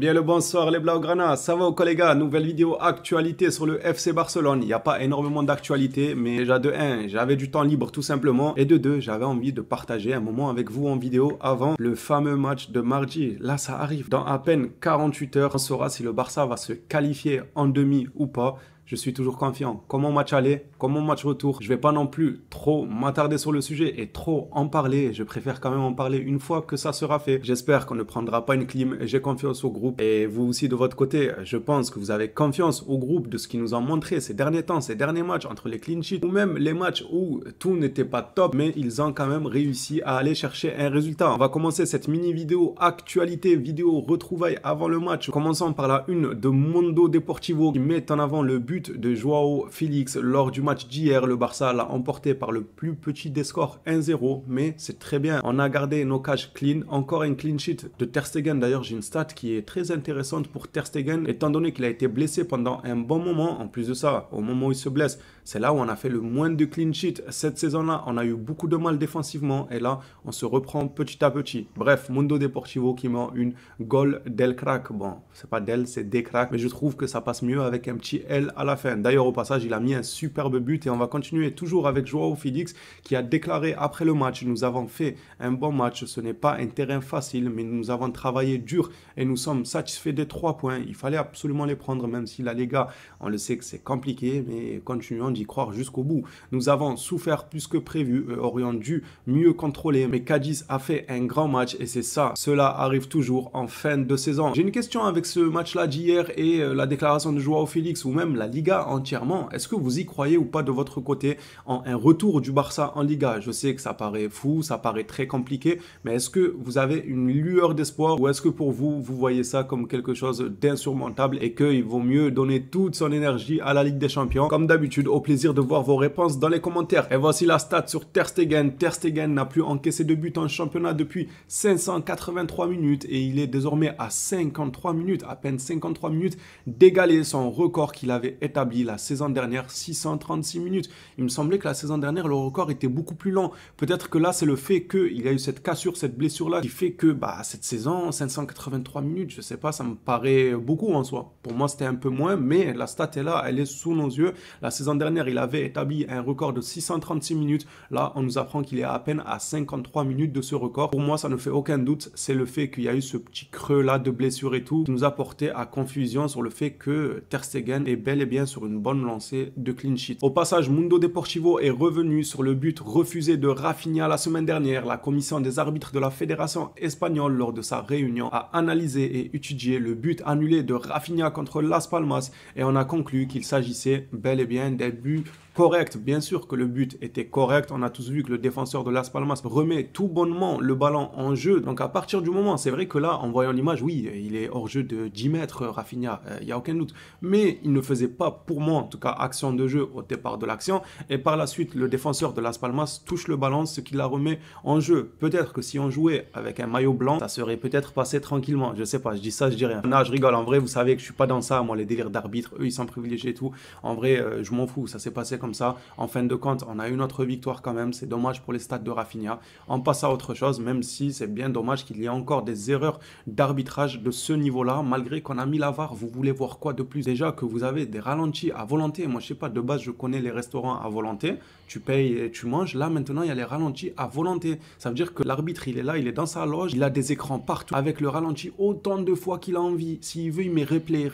Bien le bonsoir les Blaugrana, ça va ou quoi les gars? Nouvelle vidéo actualité sur le FC Barcelone. Il n'y a pas énormément d'actualité, mais déjà de 1, j'avais du temps libre tout simplement. Et de 2, j'avais envie de partager un moment avec vous en vidéo avant le fameux match de mardi. Là ça arrive, dans à peine 48 heures, on saura si le Barça va se qualifier en demi ou pas. Je suis toujours confiant. Comment match aller, comment match retour. Je vais pas non plus trop m'attarder sur le sujet et trop en parler. Je préfère quand même en parler une fois que ça sera fait. J'espère qu'on ne prendra pas une clim. J'ai confiance au groupe. Et vous aussi de votre côté, je pense que vous avez confiance au groupe de ce qu'ils nous ont montré ces derniers temps, ces derniers matchs entre les clean sheets ou même les matchs où tout n'était pas top, mais ils ont quand même réussi à aller chercher un résultat. On va commencer cette mini vidéo actualité, vidéo retrouvailles avant le match. Commençons par la une de Mundo Deportivo qui met en avant le but de Joao Félix lors du match d'hier. Le Barça l'a emporté par le plus petit des scores, 1-0, mais c'est très bien. On a gardé nos cages clean, encore un clean sheet de Ter Stegen. D'ailleurs, j'ai une stat qui est très intéressante pour Ter Stegen, étant donné qu'il a été blessé pendant un bon moment. En plus de ça, au moment où il se blesse, c'est là où on a fait le moins de clean sheet. Cette saison-là, on a eu beaucoup de mal défensivement, et là, on se reprend petit à petit. Bref, Mundo Deportivo qui met une goal del crack. Bon, c'est pas del, c'est des crack, mais je trouve que ça passe mieux avec un petit L à la fin. D'ailleurs, au passage, il a mis un superbe but et on va continuer toujours avec Joao Félix qui a déclaré après le match: nous avons fait un bon match, ce n'est pas un terrain facile, mais nous avons travaillé dur et nous sommes satisfaits des 3 points. Il fallait absolument les prendre, même si là, les gars, on le sait que c'est compliqué, mais continuons d'y croire jusqu'au bout. Nous avons souffert plus que prévu, aurions dû mieux contrôler, mais Cadiz a fait un grand match et c'est ça, cela arrive toujours en fin de saison. J'ai une question avec ce match-là d'hier et la déclaration de Joao Félix ou même la Liga entièrement. Est-ce que vous y croyez ou pas de votre côté en un retour du Barça en Liga? Je sais que ça paraît fou, ça paraît très compliqué, mais est-ce que vous avez une lueur d'espoir ou est-ce que pour vous, vous voyez ça comme quelque chose d'insurmontable et qu'il vaut mieux donner toute son énergie à la Ligue des Champions? Comme d'habitude, au plaisir de voir vos réponses dans les commentaires. Et voici la stat sur Ter Stegen. Ter Stegen n'a plus encaissé de but en championnat depuis 583 minutes et il est désormais à 53 minutes, à peine 53 minutes d'égaler son record qu'il avait établi la saison dernière, 636 minutes. Il me semblait que la saison dernière, le record était beaucoup plus lent. Peut-être que là, c'est le fait qu'il y a eu cette cassure, cette blessure-là, qui fait que cette saison, 583 minutes, je sais pas, ça me paraît beaucoup en soi. Pour moi, c'était un peu moins, mais la stat est là, elle est sous nos yeux. La saison dernière, il avait établi un record de 636 minutes. Là, on nous apprend qu'il est à peine à 53 minutes de ce record. Pour moi, ça ne fait aucun doute. C'est le fait qu'il y a eu ce petit creux-là de blessure et tout, qui nous a porté à confusion sur le fait que Ter Stegen est bel et bien sur une bonne lancée de clean sheet. Au passage, Mundo Deportivo est revenu sur le but refusé de Rafinha la semaine dernière. La commission des arbitres de la fédération espagnole, lors de sa réunion, a analysé et étudié le but annulé de Rafinha contre Las Palmas et on a conclu qu'il s'agissait bel et bien d'un but correct. Bien sûr que le but était correct. On a tous vu que le défenseur de Las Palmas remet tout bonnement le ballon en jeu. Donc à partir du moment, c'est vrai que là, en voyant l'image, oui, il est hors jeu de 10 mètres, Rafinha, il n'y a aucun doute. Mais il ne faisait pas, pour moi en tout cas, action de jeu au départ de l'action. Et par la suite, le défenseur de Las Palmas touche le ballon, ce qui la remet en jeu. Peut-être que si on jouait avec un maillot blanc, ça serait peut-être passé tranquillement. Je sais pas, je dis ça, je dis rien. Non, je rigole. En vrai, vous savez que je suis pas dans ça. Moi, les délires d'arbitre, eux, ils sont privilégiés et tout. En vrai, je m'en fous. Ça s'est passé comme ça. En fin de compte, on a une autre victoire quand même. C'est dommage pour les stats de Rafinha. On passe à autre chose, même si c'est bien dommage qu'il y ait encore des erreurs d'arbitrage de ce niveau-là, malgré qu'on a mis la VAR. Vous voulez voir quoi de plus? Déjà que vous avez des ralentis à volonté. Moi, je sais pas, de base, je connais les restaurants à volonté. Tu payes et tu manges. Là, maintenant, il y a les ralentis à volonté. Ça veut dire que l'arbitre, il est là, il est dans sa loge. Il a des écrans partout avec le ralenti autant de fois qu'il a envie. S'il veut, il met replay.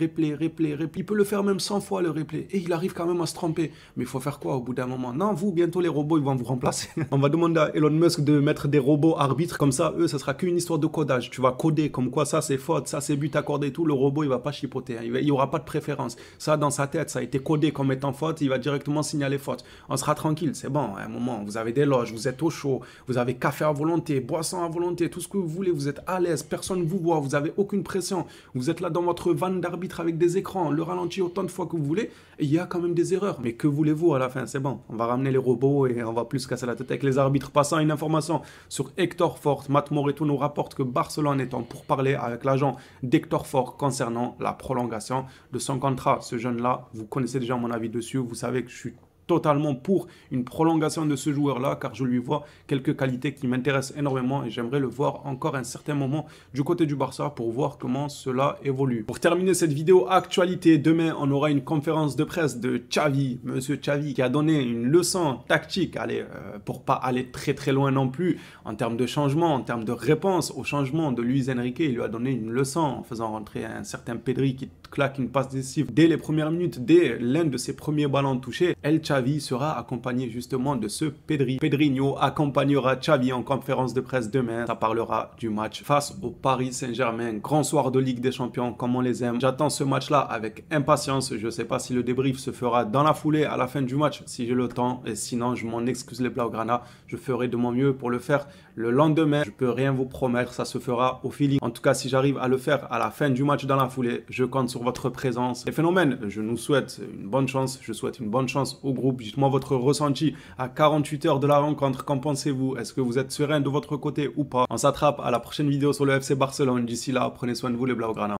Il peut le faire même 100 fois le replay. Et il arrive quand même à se tromper. Mais il faut faire quoi au bout d'un moment? Non, vous, bientôt, les robots, ils vont vous remplacer. On va demander à Elon Musk de mettre des robots arbitres. Comme ça, eux, ça sera qu'une histoire de codage. Tu vas coder comme quoi ça, c'est faute, ça, c'est but accordé et tout. Le robot, il va pas chipoter. Hein. Il y aura pas de préférence. Ça, dans sa tête, ça a été codé comme étant faute. Il va directement signaler faute. On sera tranquille. C'est bon. À un moment, vous avez des loges, vous êtes au chaud, vous avez café à volonté, boisson à volonté, tout ce que vous voulez. Vous êtes à l'aise. Personne ne vous voit. Vous avez aucune pression. Vous êtes là dans votre van d'arbitre avec des écrans. Le ralenti autant de fois que vous voulez. Et il y a quand même des erreurs. Mais que voulez-vous à la fin? C'est bon. On va ramener les robots et on va plus se casser la tête avec les arbitres. Passant une information sur Hector Fort, Matt Moreto nous rapporte que Barcelone est en pourparlers avec l'agent d'Hector Fort concernant la prolongation de son contrat. Ce jeune-là, vous connaissez déjà mon avis dessus. Vous savez que je suis totalement pour une prolongation de ce joueur-là, car je lui vois quelques qualités qui m'intéressent énormément et j'aimerais le voir encore un certain moment du côté du Barça pour voir comment cela évolue. Pour terminer cette vidéo actualité, demain on aura une conférence de presse de Xavi, monsieur Xavi, qui a donné une leçon tactique, pour pas aller très loin non plus, en termes de changement, en termes de réponse au changement de Luis Enrique. Il lui a donné une leçon en faisant rentrer un certain Pedri qui claque une passe décisive dès les premières minutes, dès l'un de ses premiers ballons touchés. El Xavi sera accompagné justement de ce Pedri. Pedrinho accompagnera Xavi en conférence de presse demain. Ça parlera du match face au Paris Saint-Germain. Grand soir de Ligue des Champions comme on les aime. J'attends ce match-là avec impatience. Je ne sais pas si le débrief se fera dans la foulée à la fin du match, si j'ai le temps. Et sinon, je m'en excuse les Blaugrana. Je ferai de mon mieux pour le faire le lendemain. Je peux rien vous promettre, ça se fera au feeling. En tout cas, si j'arrive à le faire à la fin du match dans la foulée, je compte sur votre présence. Les phénomènes, je nous souhaite une bonne chance. Je souhaite une bonne chance au groupe. Dites-moi votre ressenti à 48 heures de la rencontre. Qu'en pensez-vous? Est-ce que vous êtes serein de votre côté ou pas? On s'attrape à la prochaine vidéo sur le FC Barcelone. D'ici là, prenez soin de vous les Blaugrana.